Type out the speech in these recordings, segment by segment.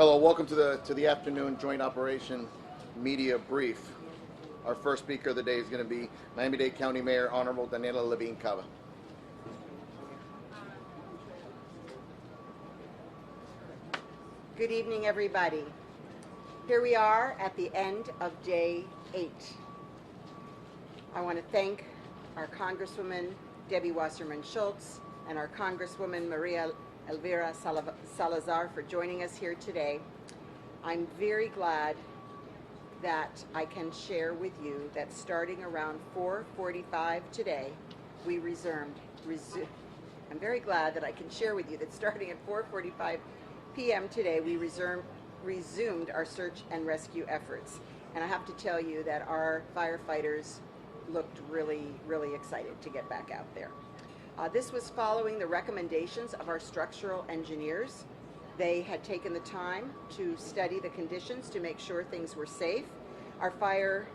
Hello, welcome to the afternoon joint operation media brief. Our first speaker of the day is going to be Miami-Dade County Mayor Honorable Daniella Levine Cava. Good evening, everybody. Here we are at the end of day 8. I want to thank our Congresswoman Debbie Wasserman Schultz and our Congresswoman Maria Elvira Salazar for joining us here today. I'm very glad that I can share with you that starting around 4:45 today, I'm very glad that I can share with you that starting at 4:45 p.m. today, we resumed our search and rescue efforts. And I have to tell you that our firefighters looked really, really excited to get back out there. This was following the recommendations of our structural engineers. They had taken the time to study the conditions to make sure things were safe. Our fire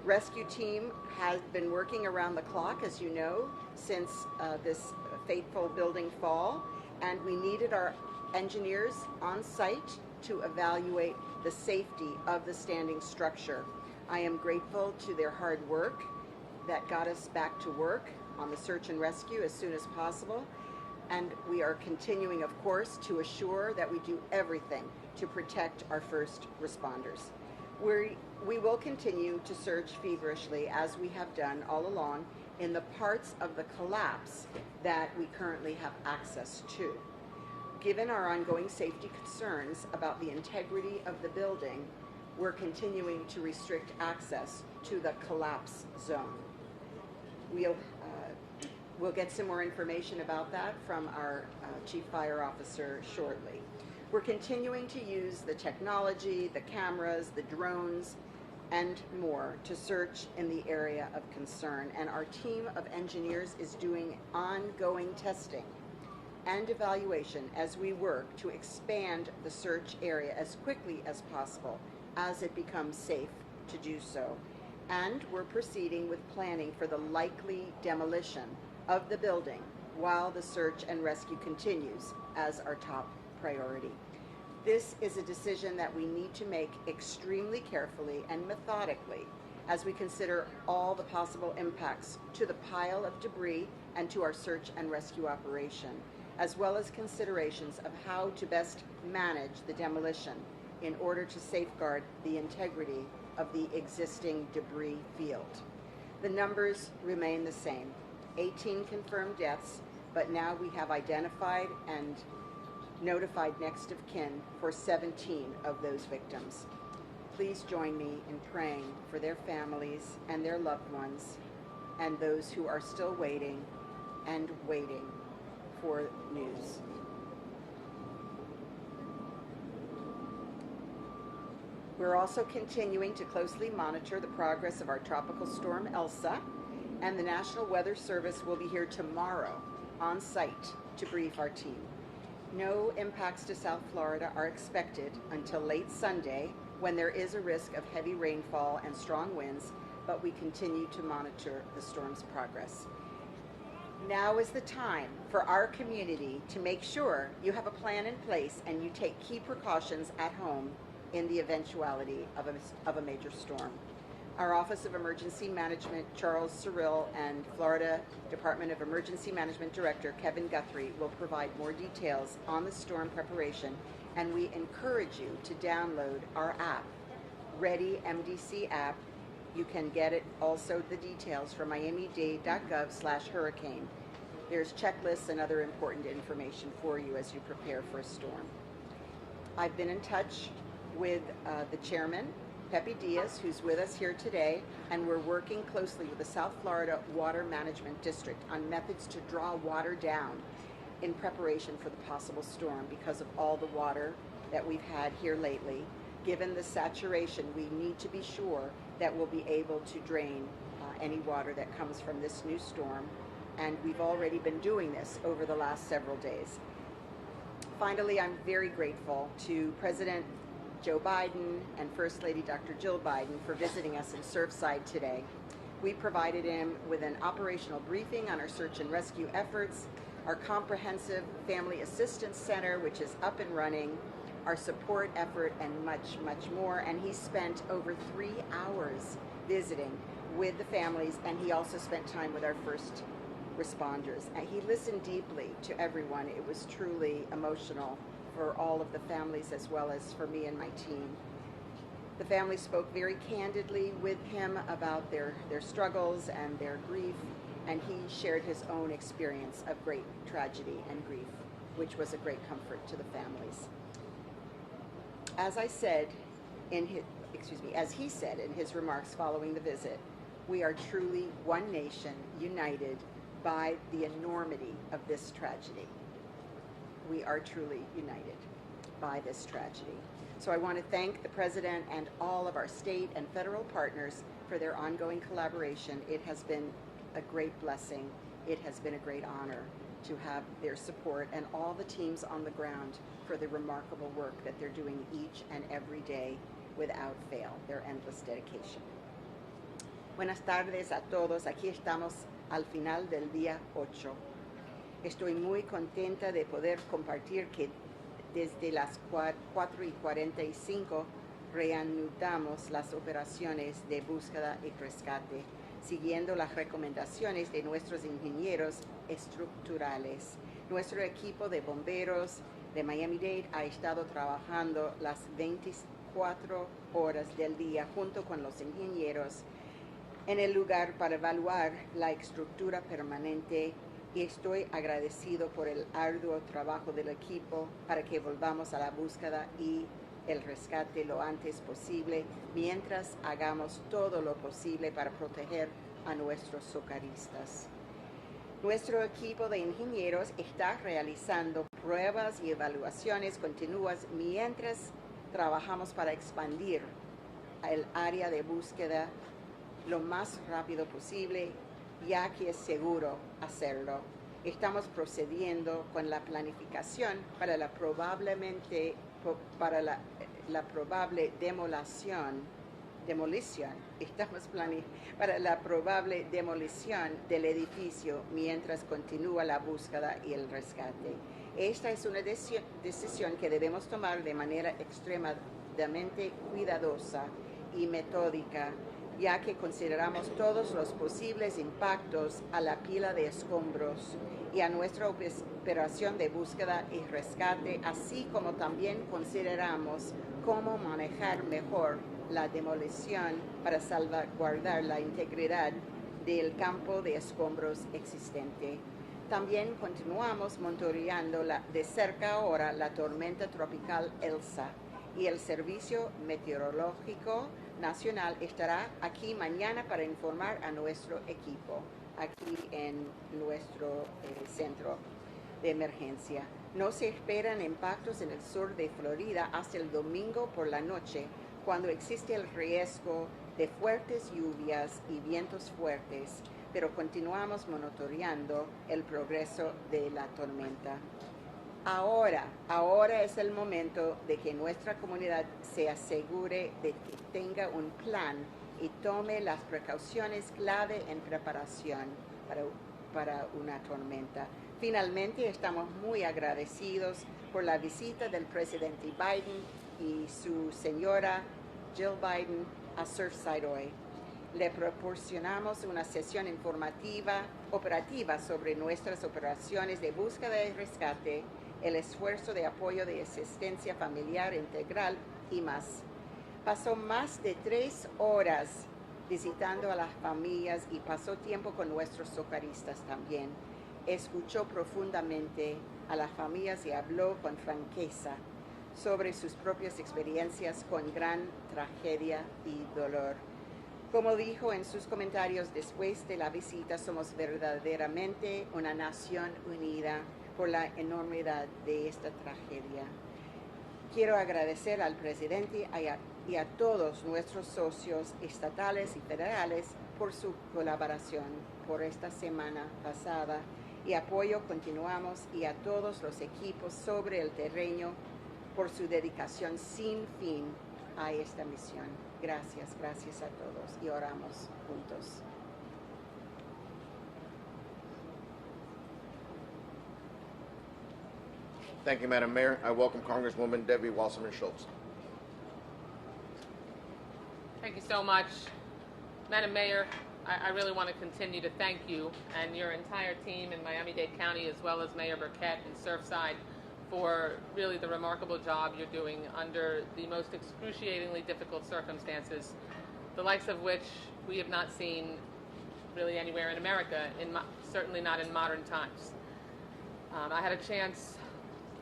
rescue team has been working around the clock, as you know, since this fateful building fall, and we needed our engineers on site to evaluate the safety of the standing structure. I am grateful to their hard work that got us back to work on the search and rescue as soon as possible, and we are continuing, of course, to assure that we do everything to protect our first responders. We will continue to search feverishly, as we have done all along, in the parts of the collapse that we currently have access to. Given our ongoing safety concerns about the integrity of the building, we're continuing to restrict access to the collapse zone. We'll get some more information about that from our Chief Fire Officer shortly. We're continuing to use the technology, the cameras, the drones, and more to search in the area of concern. And our team of engineers is doing ongoing testing and evaluation as we work to expand the search area as quickly as possible as it becomes safe to do so. And we're proceeding with planning for the likely demolition of the building while the search and rescue continues as our top priority. This is a decision that we need to make extremely carefully and methodically as we consider all the possible impacts to the pile of debris and to our search and rescue operation, as well as considerations of how to best manage the demolition in order to safeguard the integrity of the existing debris field. The numbers remain the same, 18 confirmed deaths, but now we have identified and notified next of kin for 17 of those victims. Please join me in praying for their families and their loved ones and those who are still waiting and waiting for news. We're also continuing to closely monitor the progress of our tropical storm Elsa, and the National Weather Service will be here tomorrow on site to brief our team. No impacts to South Florida are expected until late Sunday, when there is a risk of heavy rainfall and strong winds, but we continue to monitor the storm's progress. Now is the time for our community to make sure you have a plan in place and you take key precautions at home in the eventuality of a major storm. Our Office of Emergency Management, Charles Cyril, and Florida Department of Emergency Management Director Kevin Guthrie will provide more details on the storm preparation, and we encourage you to download our app, Ready MDC app. You can get it also the details from miamidade.gov/hurricane. There's checklists and other important information for you as you prepare for a storm. I've been in touch with the chairman, Pepe Diaz, who's with us here today, and we're working closely with the South Florida Water Management District on methods to draw water down in preparation for the possible storm because of all the water that we've had here lately. Given the saturation, we need to be sure that we'll be able to drain any water that comes from this new storm, and we've already been doing this over the last several days. Finally, I'm very grateful to President Joe Biden and First Lady Dr. Jill Biden for visiting us in Surfside today. We provided him with an operational briefing on our search and rescue efforts, our comprehensive family assistance center, which is up and running, our support effort, and much, much more. And he spent over 3 hours visiting with the families, and he also spent time with our first responders. And he listened deeply to everyone. It was truly emotional for all of the families as well as for me and my team. The family spoke very candidly with him about their struggles and their grief, and he shared his own experience of great tragedy and grief, which was a great comfort to the families. As I said in his, as he said in his remarks following the visit, we are truly one nation, united by the enormity of this tragedy. We are truly united by this tragedy. So I want to thank the President and all of our state and federal partners for their ongoing collaboration. It has been a great blessing. It has been a great honor to have their support, and all the teams on the ground for the remarkable work that they're doing each and every day without fail, their endless dedication. Buenas tardes a todos. Aquí estamos al final del día 8. Estoy muy contenta de poder compartir que desde las 4:45 reanudamos las operaciones de búsqueda y rescate, siguiendo las recomendaciones de nuestros ingenieros estructurales. Nuestro equipo de bomberos de Miami-Dade ha estado trabajando las 24 horas del día junto con los ingenieros en el lugar para evaluar la estructura permanente, y estoy agradecido por el arduo trabajo del equipo para que volvamos a la búsqueda y el rescate lo antes posible, mientras hagamos todo lo posible para proteger a nuestros socorristas. Nuestro equipo de ingenieros está realizando pruebas y evaluaciones continuas mientras trabajamos para expandir el área de búsqueda lo más rápido posible, ya que es seguro hacerlo. Estamos procediendo con la planificación para la probable demolición del edificio mientras continúa la búsqueda y el rescate. Esta es una decisión que debemos tomar de manera extremadamente cuidadosa y metódica, ya que consideramos todos los posibles impactos a la pila de escombros y a nuestra operación de búsqueda y rescate, así como también consideramos cómo manejar mejor la demolición para salvaguardar la integridad del campo de escombros existente. También continuamos monitoreando de cerca ahora la tormenta tropical Elsa, y el Servicio Meteorológico Nacional estará aquí mañana para informar a nuestro equipo, aquí en nuestro centro de emergencia. No se esperan impactos en el sur de Florida hasta el domingo por la noche, cuando existe el riesgo de fuertes lluvias y vientos fuertes, pero continuamos monitoreando el progreso de la tormenta. Ahora es el momento de que nuestra comunidad se asegure de que tenga un plan y tome las precauciones clave en preparación para una tormenta. Finalmente, estamos muy agradecidos por la visita del presidente Biden y su señora Jill Biden a Surfside hoy. Le proporcionamos una sesión operativa sobre nuestras operaciones de búsqueda y rescate, el esfuerzo de apoyo de asistencia familiar integral y más. Pasó más de 3 horas visitando a las familias y pasó tiempo con nuestros socorristas también. Escuchó profundamente a las familias y habló con franqueza sobre sus propias experiencias con gran tragedia y dolor. Como dijo en sus comentarios después de la visita, somos verdaderamente una nación unida por la enormidad de esta tragedia. Quiero agradecer al presidente y a todos nuestros socios estatales y federales por su colaboración por esta semana pasada y apoyo continuamos, y a todos los equipos sobre el terreno por su dedicación sin fin a esta misión. Gracias a todos, y oramos juntos. Thank you, Madam Mayor. I welcome Congresswoman Debbie Wasserman Schultz. Thank you so much. Madam Mayor, I really want to continue to thank you and your entire team in Miami-Dade County, as well as Mayor Burkett and Surfside, for really the remarkable job you're doing under the most excruciatingly difficult circumstances, the likes of which we have not seen really anywhere in America, certainly not in modern times. I had a chance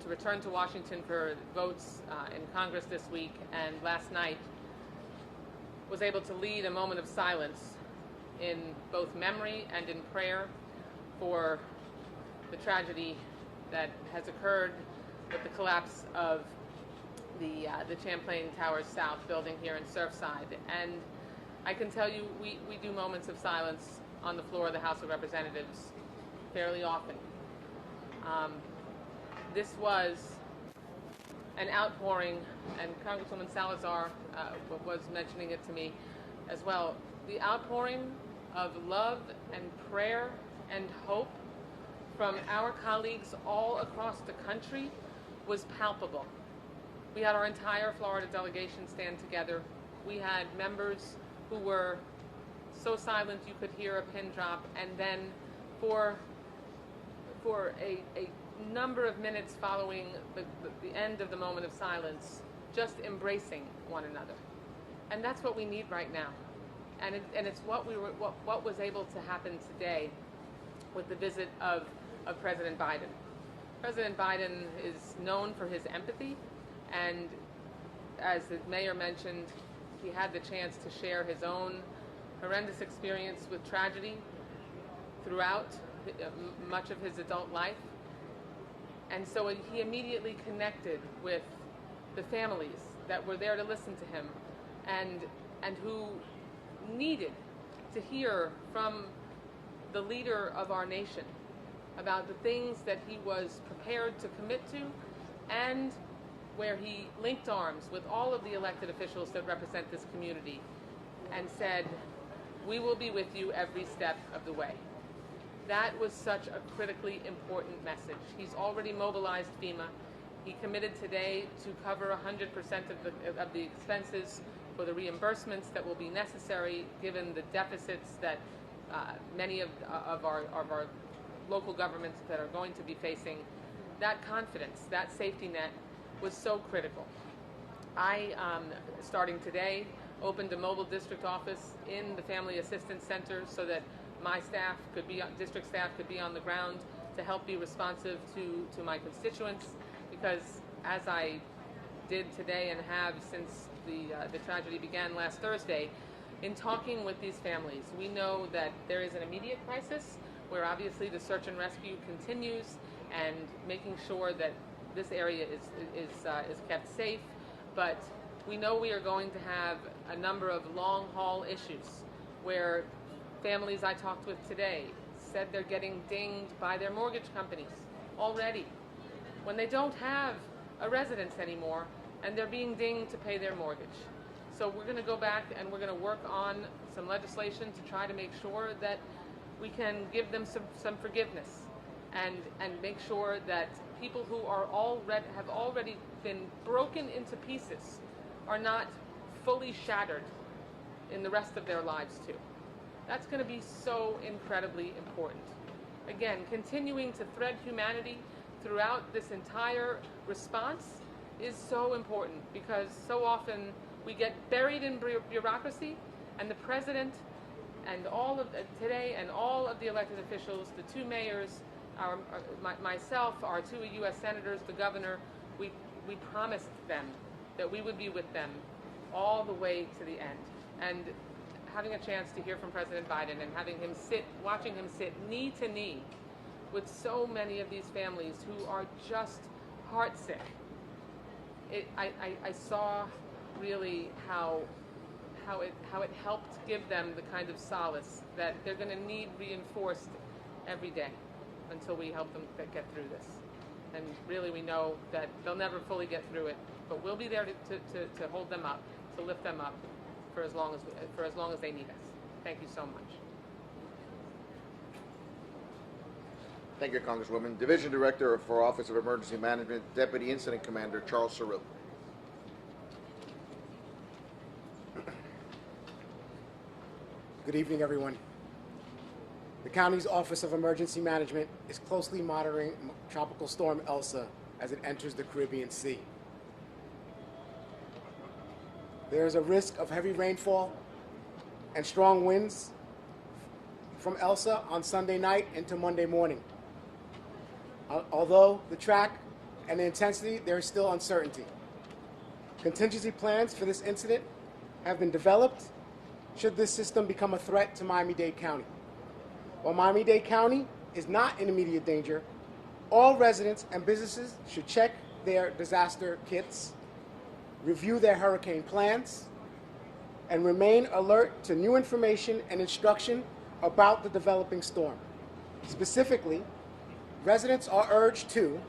to return to Washington for votes in Congress this week, and last night was able to lead a moment of silence in both memory and in prayer for the tragedy that has occurred with the collapse of the Champlain Towers South building here in Surfside. And I can tell you, we do moments of silence on the floor of the House of Representatives fairly often. This was an outpouring, and Congresswoman Salazar was mentioning it to me as well, the outpouring of love and prayer and hope from our colleagues all across the country was palpable. We had our entire Florida delegation stand together. We had members who were so silent you could hear a pin drop, and then for a number of minutes following the end of the moment of silence, just embracing one another. And that's what we need right now. And it's what was able to happen today with the visit of President Biden. President Biden is known for his empathy, and as the mayor mentioned, he had the chance to share his own horrendous experience with tragedy throughout much of his adult life. And so he immediately connected with the families that were there to listen to him and who needed to hear from the leader of our nation about the things that he was prepared to commit to, and where he linked arms with all of the elected officials that represent this community and said, "We will be with you every step of the way." That was such a critically important message. He's already mobilized FEMA. He committed today to cover 100% of the expenses for the reimbursements that will be necessary given the deficits that many of our local governments that are going to be facing. That confidence, that safety net was so critical. I, starting today, opened a mobile district office in the Family Assistance Center so that my staff district staff could be on the ground to help be responsive to my constituents, because as I did today and have since the tragedy began last Thursday, in talking with these families, we know that there is an immediate crisis where obviously the search and rescue continues and making sure that this area is kept safe, but we know we are going to have a number of long haul issues where families I talked with today said they're getting dinged by their mortgage companies already when they don't have a residence anymore, and they're being dinged to pay their mortgage. So we're going to go back and we're going to work on some legislation to try to make sure that we can give them some forgiveness and make sure that people who have already been broken into pieces are not fully shattered in the rest of their lives too. That's going to be so incredibly important. Again, continuing to thread humanity throughout this entire response is so important, because so often we get buried in bureaucracy, and the president and all of today and all of the elected officials, the two mayors, myself, our two U.S. senators, the governor, we promised them that we would be with them all the way to the end. And having a chance to hear from President Biden and watching him sit knee to knee with so many of these families who are just heartsick, I saw really how it helped give them the kind of solace that they're going to need reinforced every day until we help them get through this. And really, we know that they'll never fully get through it, but we'll be there to hold them up, to lift them up for as long as they need us. Thank you so much. Thank you, Congresswoman. Division Director for Office of Emergency Management, Deputy Incident Commander Charles Saru. Good evening, everyone. The county's Office of Emergency Management is closely monitoring Tropical Storm Elsa as it enters the Caribbean Sea. There is a risk of heavy rainfall and strong winds from Elsa on Sunday night into Monday morning. Although the track and the intensity, there is still uncertainty. Contingency plans for this incident have been developed should this system become a threat to Miami-Dade County. While Miami-Dade County is not in immediate danger, all residents and businesses should check their disaster kits, review their hurricane plans, and remain alert to new information and instruction about the developing storm. Specifically, residents are urged to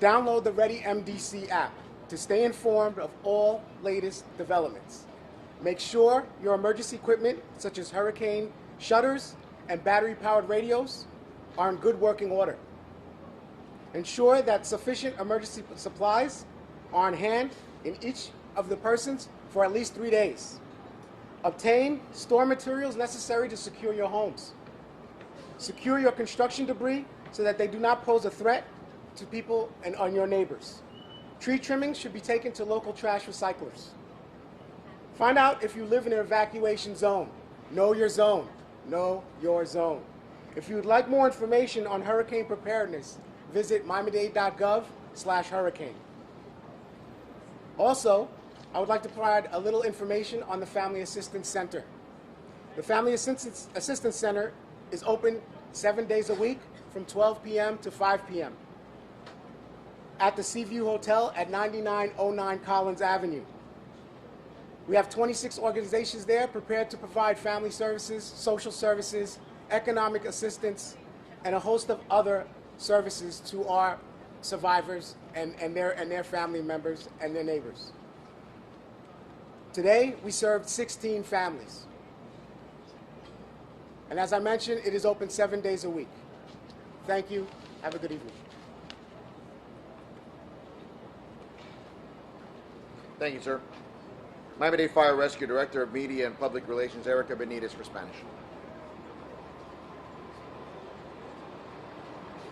download the Ready MDC app to stay informed of all latest developments. Make sure your emergency equipment, such as hurricane shutters and battery-powered radios, are in good working order. Ensure that sufficient emergency supplies are on hand in each of the persons for at least 3 days. Obtain storm materials necessary to secure your homes. Secure your construction debris so that they do not pose a threat to people and on your neighbors. Tree trimmings should be taken to local trash recyclers. Find out if you live in an evacuation zone. Know your zone. Know your zone. If you would like more information on hurricane preparedness, visit miamidade.gov/hurricane. Also, I would like to provide a little information on the Family Assistance Center. The Family Assistance Center is open 7 days a week from 12 p.m. to 5 p.m. at the Seaview Hotel at 9909 Collins Avenue. We have 26 organizations there prepared to provide family services, social services, economic assistance, and a host of other services to our survivors and their family members and their neighbors. Today, we served 16 families. And as I mentioned, it is open 7 days a week. Thank you. Have a good evening. Thank you, sir. Miami-Dade Fire Rescue Director of Media and Public Relations, Erica Benitez, for Spanish.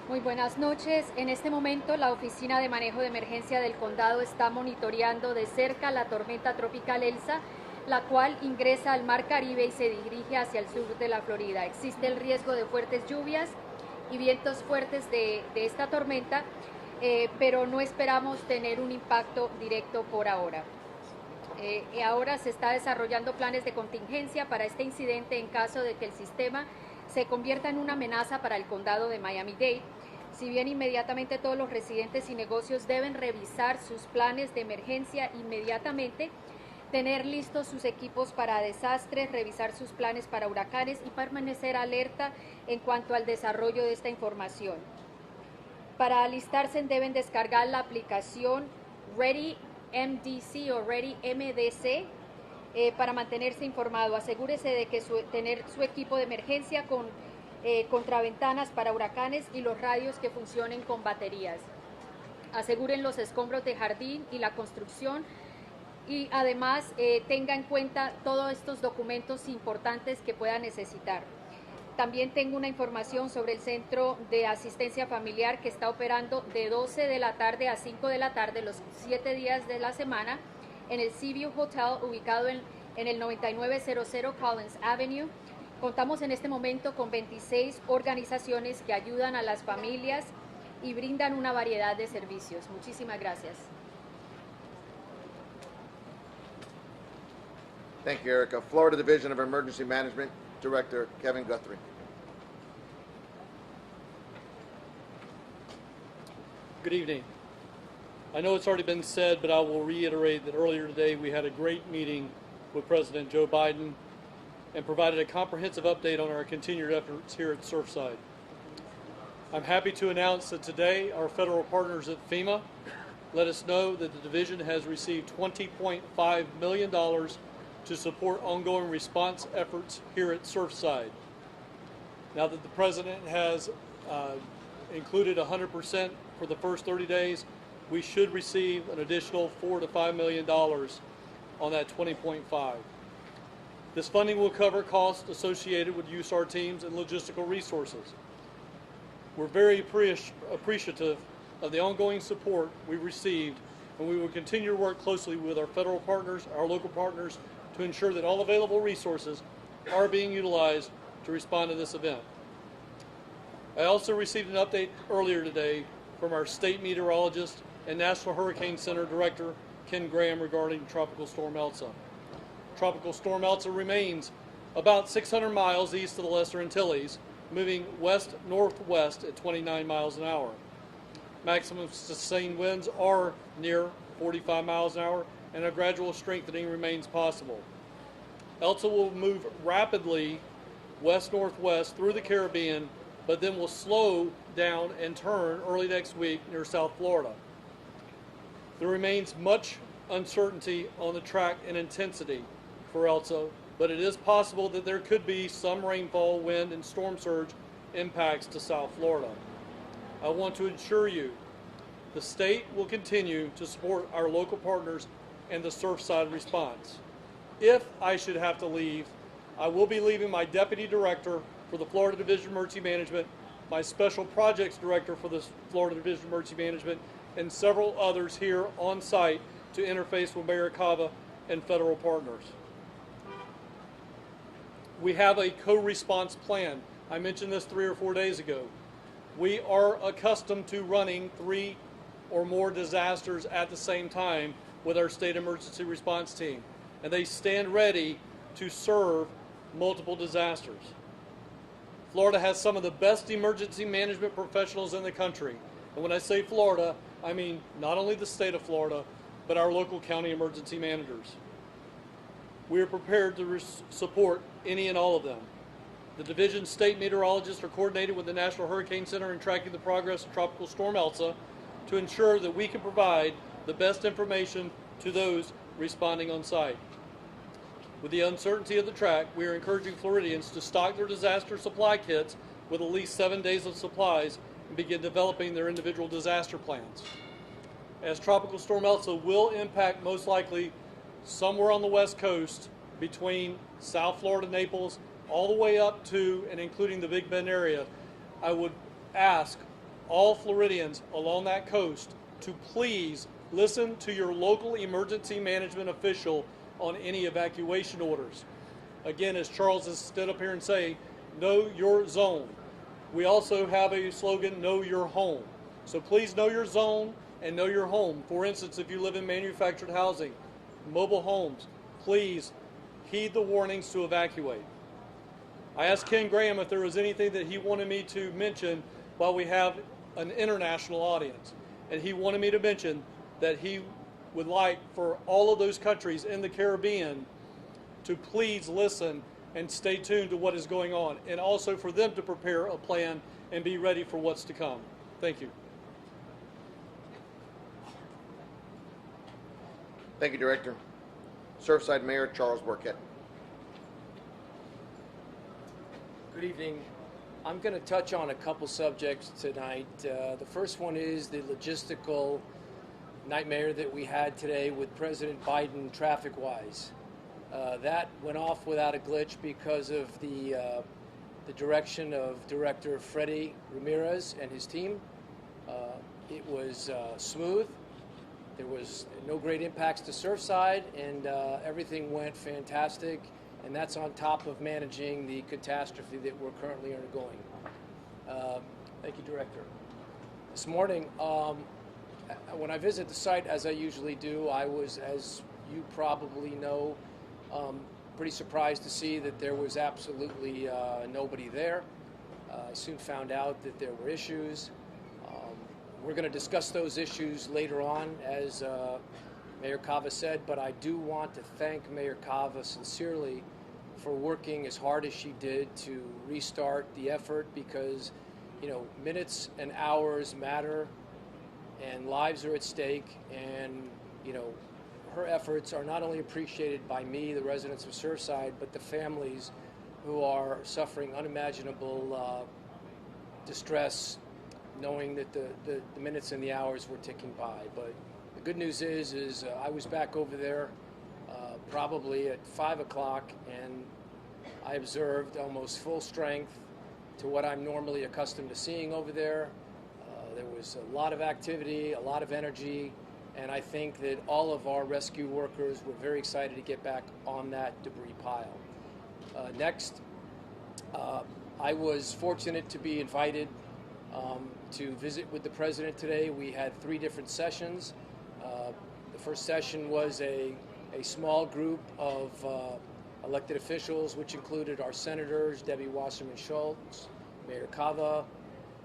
Muy buenas noches. En este momento, la Oficina de Manejo de Emergencia del Condado está monitoreando de cerca la tormenta tropical Elsa, la cual ingresa al Mar Caribe y se dirige hacia el sur de la Florida. Existe el riesgo de fuertes lluvias y vientos fuertes de esta tormenta, pero no esperamos tener un impacto directo por ahora. Ahora se está desarrollando planes de contingencia para este incidente en caso de que el sistema se convierta en una amenaza para el condado de Miami-Dade. Si bien inmediatamente todos los residentes y negocios deben revisar sus planes de emergencia inmediatamente, tener listos sus equipos para desastres, revisar sus planes para huracanes y permanecer alerta en cuanto al desarrollo de esta información. Para alistarse deben descargar la aplicación Ready MDC o Ready MDC para mantenerse informado. Asegúrese de que tener su equipo de emergencia con contraventanas para huracanes y los radios que funcionen con baterías. Aseguren los escombros de jardín y la construcción y además tenga en cuenta todos estos documentos importantes que pueda necesitar. También tengo una información sobre el Centro de Asistencia Familiar que está operando de 12 de la tarde a 5 de la tarde los 7 días de la semana en el Seaview Hotel ubicado en el 9900 Collins Avenue. Contamos en este momento con 26 organizaciones que ayudan a las familias y brindan una variedad de servicios. Muchísimas gracias. Thank you, Erica. Florida Division of Emergency Management, Director Kevin Guthrie. Good evening. I know it's already been said, but I will reiterate that earlier today we had a great meeting with President Joe Biden and provided a comprehensive update on our continued efforts here at Surfside. I'm happy to announce that today our federal partners at FEMA let us know that the division has received $20.5 million to support ongoing response efforts here at Surfside. Now that the President has included 100% for the first 30 days, we should receive an additional $4 to $5 million on that 20.5. This funding will cover costs associated with USAR teams and logistical resources. We're very appreciative of the ongoing support we've received, and we will continue to work closely with our federal partners, our local partners, to ensure that all available resources are being utilized to respond to this event. I also received an update earlier today from our state meteorologist and National Hurricane Center Director, Ken Graham, regarding Tropical Storm Elsa. Tropical Storm Elsa remains about 600 miles east of the Lesser Antilles, moving west-northwest at 29 miles an hour. Maximum sustained winds are near 45 miles an hour, and a gradual strengthening remains possible. Elsa will move rapidly west-northwest through the Caribbean, but then will slow down and turn early next week near South Florida. There remains much uncertainty on the track and intensity for Elsa, but it is possible that there could be some rainfall, wind, and storm surge impacts to South Florida. I want to assure you the state will continue to support our local partners and the Surfside response. If I should have to leave, I will be leaving my Deputy Director for the Florida Division of Emergency Management, my Special Projects Director for the Florida Division of Emergency Management, and several others here on site to interface with Mayor Cava and federal partners. We have a co-response plan. I mentioned this 3 or 4 days ago. We are accustomed to running 3 or more disasters at the same time with our state emergency response team, and they stand ready to serve multiple disasters. Florida has some of the best emergency management professionals in the country, and when I say Florida, I mean not only the state of Florida, but our local county emergency managers. We are prepared to support any and all of them. The division's state meteorologists are coordinated with the National Hurricane Center in tracking the progress of Tropical Storm Elsa to ensure that we can provide the best information to those responding on site. With the uncertainty of the track, we are encouraging Floridians to stock their disaster supply kits with at least 7 days of supplies and begin developing their individual disaster plans. As Tropical Storm Elsa will impact most likely somewhere on the west coast between South Florida, Naples, all the way up to and including the Big Bend area, I would ask all Floridians along that coast to please listen to your local emergency management official on any evacuation orders. Again, as Charles has stood up here and say, know your zone. We also have a slogan, know your home. So please know your zone and know your home. For instance, if you live in manufactured housing, mobile homes, please heed the warnings to evacuate. I asked Ken Graham if there was anything that he wanted me to mention while we have an international audience. And he wanted me to mention that he would like for all of those countries in the Caribbean to please listen and stay tuned to what is going on, and also for them to prepare a plan and be ready for what's to come. Thank you. Thank you, Director. Surfside Mayor Charles Burkett. Good evening. I'm going to touch on a couple subjects tonight. The first one is the logistical nightmare that we had today with President Biden traffic-wise. That went off without a glitch because of the direction of Director Freddie Ramirez and his team. It was smooth. There was no great impacts to Surfside, and everything went fantastic. And that's on top of managing the catastrophe that we're currently undergoing. Thank you, Director. This morning, when I visit the site, as I usually do, I was, as you probably know, pretty surprised to see that there was absolutely nobody there. I soon found out that there were issues. We're going to discuss those issues later on, as Mayor Cava said, but I do want to thank Mayor Cava sincerely for working as hard as she did to restart the effort, because, you know, minutes and hours matter and lives are at stake, and, you know, her efforts are not only appreciated by me, the residents of Surfside, but the families who are suffering unimaginable distress knowing that the minutes and the hours were ticking by. But the good news is I was back over there probably at 5 o'clock, and I observed almost full strength to what I'm normally accustomed to seeing over there. There was a lot of activity, a lot of energy, and I think that all of our rescue workers were very excited to get back on that debris pile. Next, I was fortunate to be invited to visit with the President today. We had 3 different sessions. The first session was a small group of elected officials, which included our senators, Debbie Wasserman Schultz, Mayor Cava,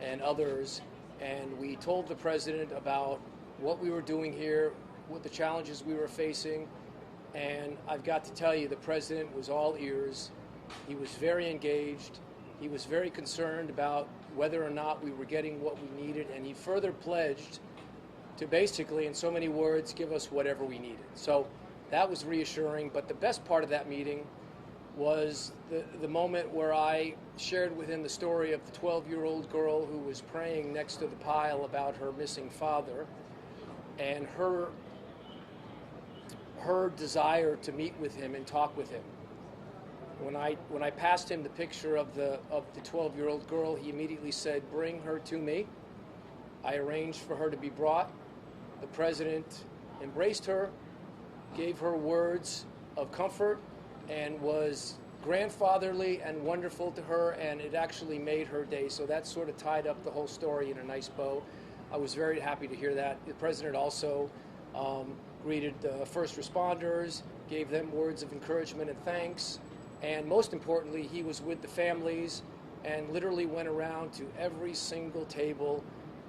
and others. And we told the President about what we were doing here, what the challenges we were facing. And I've got to tell you, the President was all ears. He was very engaged. He was very concerned about whether or not we were getting what we needed. And he further pledged to basically, in so many words, give us whatever we needed. So that was reassuring. But the best part of that meeting was the moment where I shared with him the story of the 12-year-old girl who was praying next to the pile about her missing father, and her desire to meet with him and talk with him. When I passed him the picture of the 12-year-old girl, he immediately said, "Bring her to me." I arranged for her to be brought. The President embraced her, gave her words of comfort, and was grandfatherly and wonderful to her, and it actually made her day. So that sort of tied up the whole story in a nice bow. I was very happy to hear that. The President also greeted the first responders, gave them words of encouragement and thanks, and most importantly, he was with the families and literally went around to every single table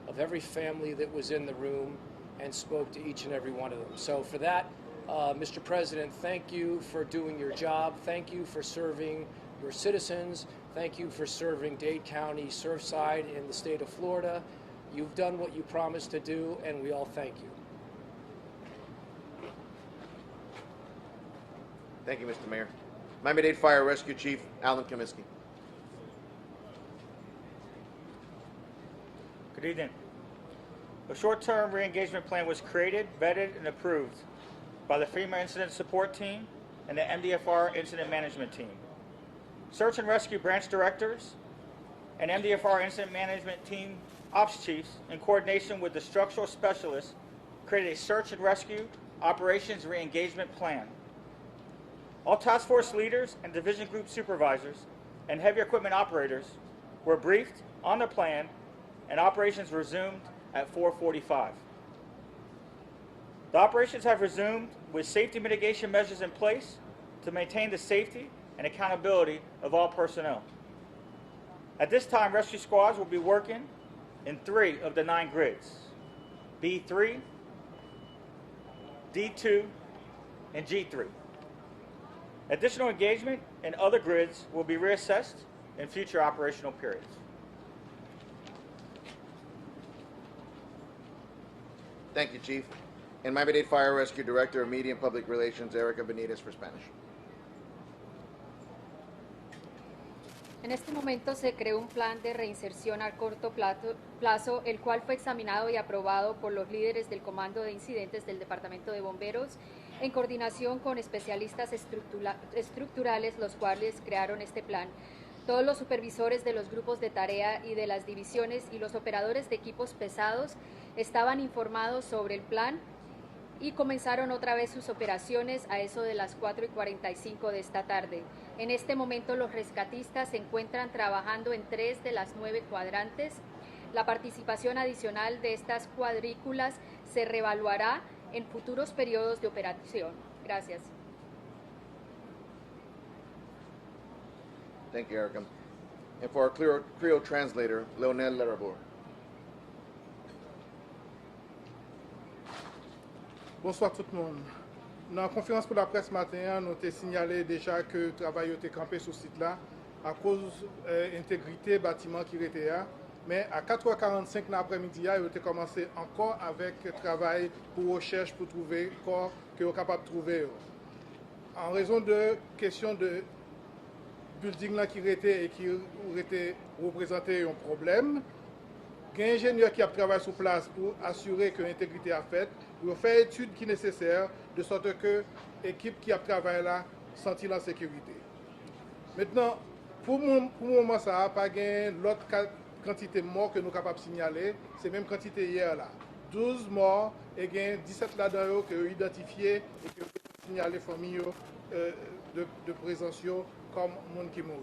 of every family that was in the room and spoke to each and every one of them. So for that, Mr. President, thank you for doing your job. Thank you for serving your citizens. Thank you for serving Dade County, Surfside, in the state of Florida. You've done what you promised to do, and we all thank you. Thank you, Mr. Mayor. Miami-Dade Fire Rescue Chief Alan Comiskey. Good evening. A short-term re-engagement plan was created, vetted, and approved by the FEMA Incident Support Team and the MDFR Incident Management Team. Search and Rescue Branch Directors and MDFR Incident Management Team Ops Chiefs, in coordination with the Structural Specialists, created a Search and Rescue Operations Re-engagement Plan. All task force leaders and division group supervisors and heavy equipment operators were briefed on the plan, and operations resumed at 4:45. The operations have resumed with safety mitigation measures in place to maintain the safety and accountability of all personnel. At this time, rescue squads will be working in 3 of the 9 grids: B3, D2, and G3. Additional engagement in other grids will be reassessed in future operational periods. Thank you, Chief. And Miami-Dade Fire Rescue Director of Media and Public Relations, Erica Benitez, for Spanish. En este momento se creó un plan de reinserción a corto plazo, el cual fue examinado y aprobado por los líderes del Comando de Incidentes del Departamento de Bomberos, en coordinación con especialistas estructurales, los cuales crearon este plan. Todos los supervisores de los grupos de tarea y de las divisiones y los operadores de equipos pesados estaban informados sobre el plan y comenzaron otra vez sus operaciones a eso de las 4:45 de esta tarde. En este momento los rescatistas se encuentran trabajando en 3 de las 9 cuadrantes. La participación adicional de estas cuadrículas se reevaluará en futuros periodos de operación. Gracias. Thank you, Erica. And for our Creole translator, Leonel Lerabor. Bonsoir tout le monde. Dans la conférence pour la presse matin, nous avons signalé déjà que le travail a été campé sur ce site-là à cause de l'intégrité du bâtiment qui était là. Mais à 4h45 dans l'après-midi, il a été commencé encore avec le travail pour recherche pour trouver le corps que vous êtes capable de trouver. En raison de questions de building là qui était et qui était représenté un problème. Il y a un ingénieur qui a travaillé sur place pour assurer que l'intégrité a fait, pour faire l'étude qui est nécessaire, de sorte que l'équipe qui a travaillé là sentit la sécurité. Maintenant, pour le moment, ça n'a pas gagné l'autre quantité de morts que nous sommes capables de signaler, c'est même quantité hier là. 12 morts et 17 là-dedans que nous identifiés et que nous signalé famille de présence comme monde qui mourit.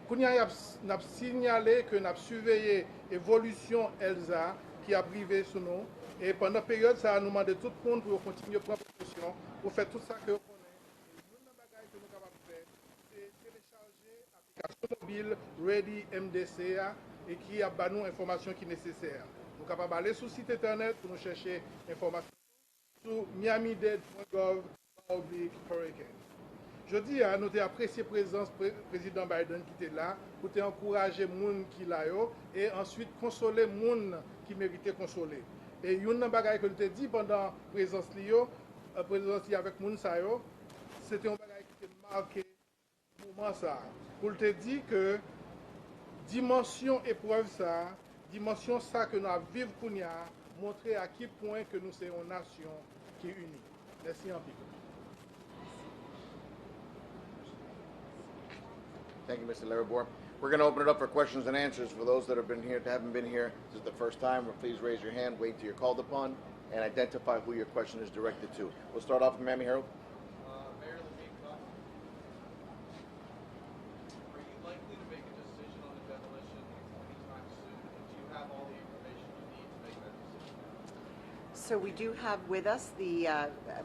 Nous avons signalé que nous avons surveillé l'évolution ELSA qui a privé sur nous. Et pendant la période, ça a nous demandé tout le monde pour continuer à prendre précaution, pour faire tout ça que nous connaissons. Et une des bagages que nous sommes capables de faire, c'est télécharger l'application mobile Ready MDCA et qui a nous information qui est nécessaire. Nous sommes capables d'aller sur le site internet pour nous chercher l'information sur Miami-Dade.gov/hurricane. Je dis à nous apprécier la présence du président Biden qui était là, pour encourager les gens qui sont là et ensuite consoler les gens qui méritent consoler. Et une des choses que je dit pendant la présence avec les gens, c'était un bagage qui était marqué moment ça. Pour te dire que dimension épreuve ça, dimension ça que nous vivons pour nous, montrer à quel point que nous sommes une nation qui est unie. Merci en plus. Thank you, Mr. Laribor. We're going to open it up for questions and answers. For those that have been here, haven't been here, this is the first time, please raise your hand, wait till you're called upon, and identify who your question is directed to. We'll start off with Miami Herald. Mayor Levine, are you likely to make a decision on the demolition anytime soon? And do you have all the information you need to make that decision? So we do have with us the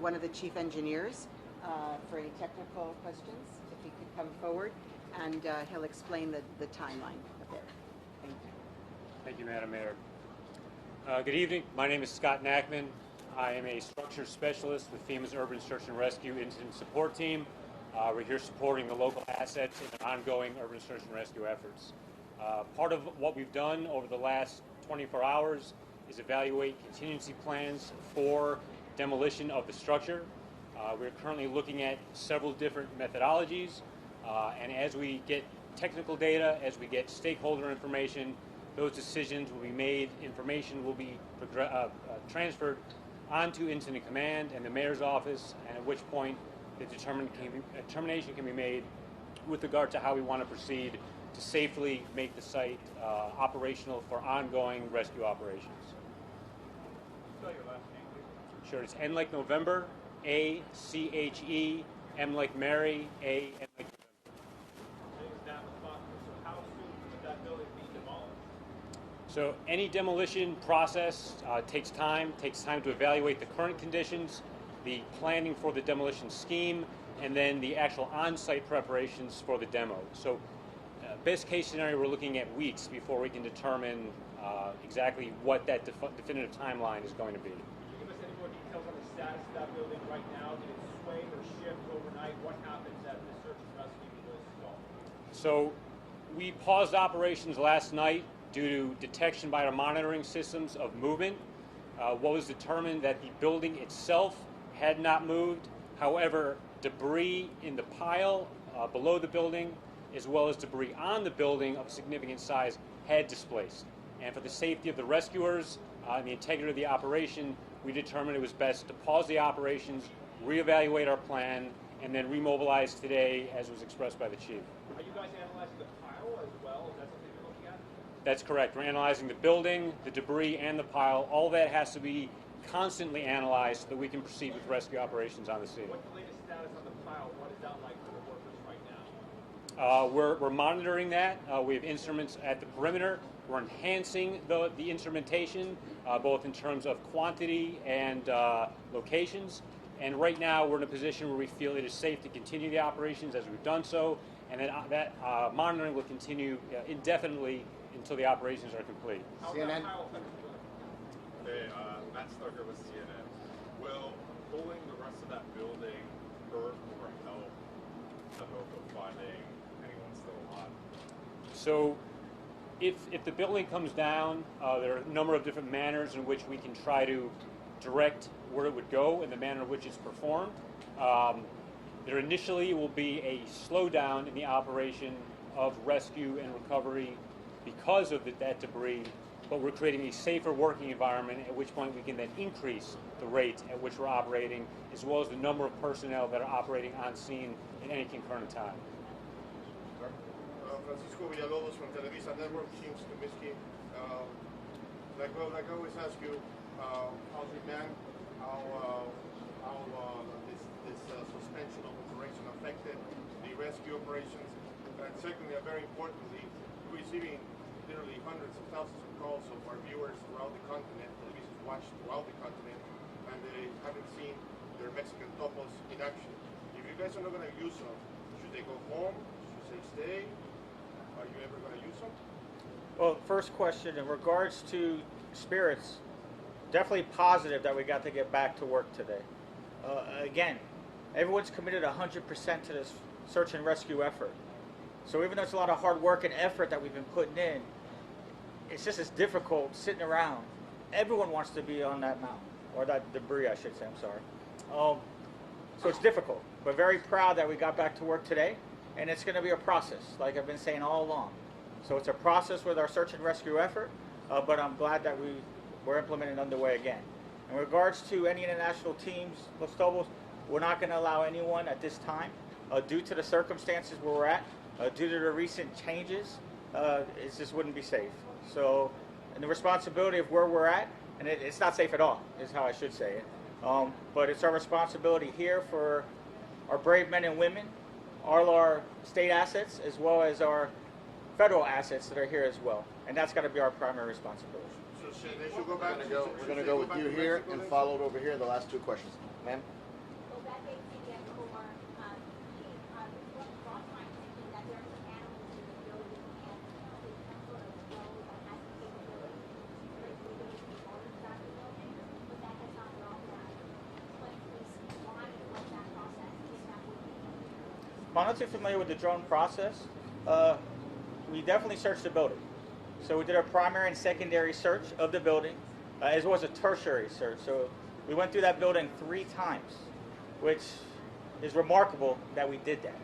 one of the chief engineers for any technical questions, if he could come forward, and he'll explain the timeline a bit. Thank you. Thank you, Madam Mayor. Good evening. My name is Scott Nackman. I am a structure specialist with FEMA's Urban Search and Rescue Incident Support Team. We're here supporting the local assets in the ongoing urban search and rescue efforts. Part of what we've done over the last 24 hours is evaluate contingency plans for demolition of the structure. We're currently looking at several different methodologies, and as we get technical data, as we get stakeholder information, those decisions will be made, information will be transferred onto Incident Command and the Mayor's office, and at which point the determination can be made with regard to how we want to proceed to safely make the site operational for ongoing rescue operations. Spell your last name, please. Sure, it's N like November, A-C-H-E, M like Mary, A, N like November. So how soon would that building be demolished? So any demolition process takes time to evaluate the current conditions, the planning for the demolition scheme, and then the actual on-site preparations for the demo. So best case scenario, we're looking at weeks before we can determine exactly what that definitive timeline is going to be. Can you give us any more details on the status of that building right now? Did it sway or shift overnight? What happens after the search and rescue was stalled? So we paused operations last night due to detection by our monitoring systems of movement. What was determined that the building itself had not moved. However, debris in the pile below the building, as well as debris on the building of significant size, had displaced. And for the safety of the rescuers and the integrity of the operation, we determined it was best to pause the operations, reevaluate our plan, and then remobilize today, as was expressed by the chief. Are you guys analyzing the pile as well? Is that something you're looking at? That's correct. We're analyzing the building, the debris, and the pile. All that has to be constantly analyzed so that we can proceed with rescue operations on the scene. What's the latest status on the pile? What is that like for the workers right now? We're monitoring that. We have instruments at the perimeter. We're enhancing the instrumentation, both in terms of quantity and locations. And right now we're in a position where we feel it is safe to continue the operations as we've done so, and that monitoring will continue indefinitely until the operations are complete. CNN. Hey, Matt Stucker with CNN. Will pulling the rest of that building hurt or help the hope of finding anyone still alive? So if the building comes down, there are a number of different manners in which we can try to direct where it would go and the manner in which it's performed. There initially will be a slowdown in the operation of rescue and recovery because of that debris, but we're creating a safer working environment, at which point we can then increase the rate at which we're operating, as well as the number of personnel that are operating on scene at any concurrent time. Francisco Villalobos from Televisa Network, Team Skibisky. Like I always ask you, how's your man? How this suspension of operation affected the rescue operations? And secondly, and very importantly, we're receiving literally hundreds of thousands of calls of our viewers throughout the continent, televisions watched throughout the continent, and they haven't seen their Mexican topos in action. If you guys are not going to use them, should they go home? Should they stay? Are you ever going to use them? Well, first question, in regards to spirits, definitely positive that we got to get back to work today. Again, everyone's committed 100% to this search and rescue effort. So even though it's a lot of hard work and effort that we've been putting in, it's just as difficult sitting around. Everyone wants to be on that mountain, or that debris, I should say, I'm sorry. So it's difficult. We're very proud that we got back to work today, and it's going to be a process, like I've been saying all along. So it's a process with our search and rescue effort, but I'm glad that we're implementing underway again. In regards to any international teams, Los Tobos, we're not going to allow anyone at this time, due to the circumstances where we're at, due to the recent changes, it just wouldn't be safe. So, and the responsibility of where we're at, and it's not safe at all, is how I should say it. But it's our responsibility here for our brave men and women, all our state assets, as well as our federal assets that are here as well. And that's got to be our primary responsibility. So they should go back. We're going to go with you here and followed over here. The last two questions. Ma'am? I'm not too familiar with the drone process. We definitely searched the building. So we did a primary and secondary search of the building, as well as a tertiary search. So we went through that building 3 times, which is remarkable that we did that.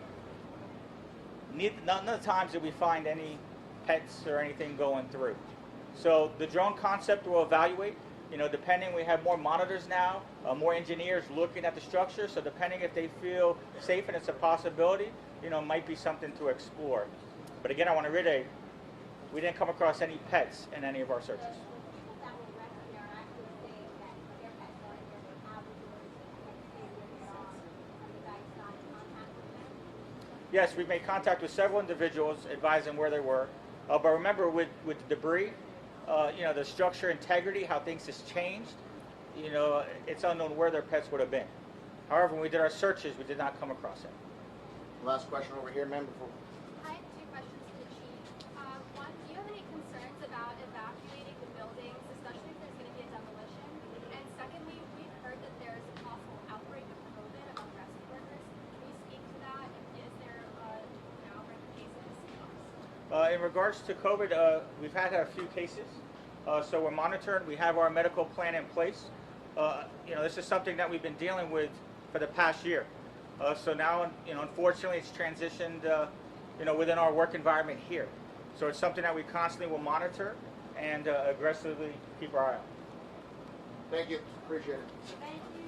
None of the times did we find any pets or anything going through. So the drone concept will evaluate, depending, we have more monitors now, more engineers looking at the structure, so depending if they feel safe and it's a possibility, might be something to explore. But again, I want to reiterate, we didn't come across any pets in any of our searches. Yes, we've made contact with several individuals advising where they were. But remember, with the debris, the structure integrity, how things has changed, it's unknown where their pets would have been. However, when we did our searches, we did not come across it. Last question over here, ma'am. I have 2 questions to the chief. One, do you have any concerns about evacuating the buildings, especially if there's going to be a demolition? And secondly, we've heard that there's a possible outbreak of COVID among rescue workers. Can you speak to that? Is there an outbreak of cases? In regards to COVID, we've had a few cases. So we're monitoring. We have our medical plan in place. This is something that we've been dealing with for the past year. So now, unfortunately, it's transitioned, within our work environment here. So it's something that we constantly will monitor and aggressively keep our eye on. Thank you. Appreciate it. Thank you.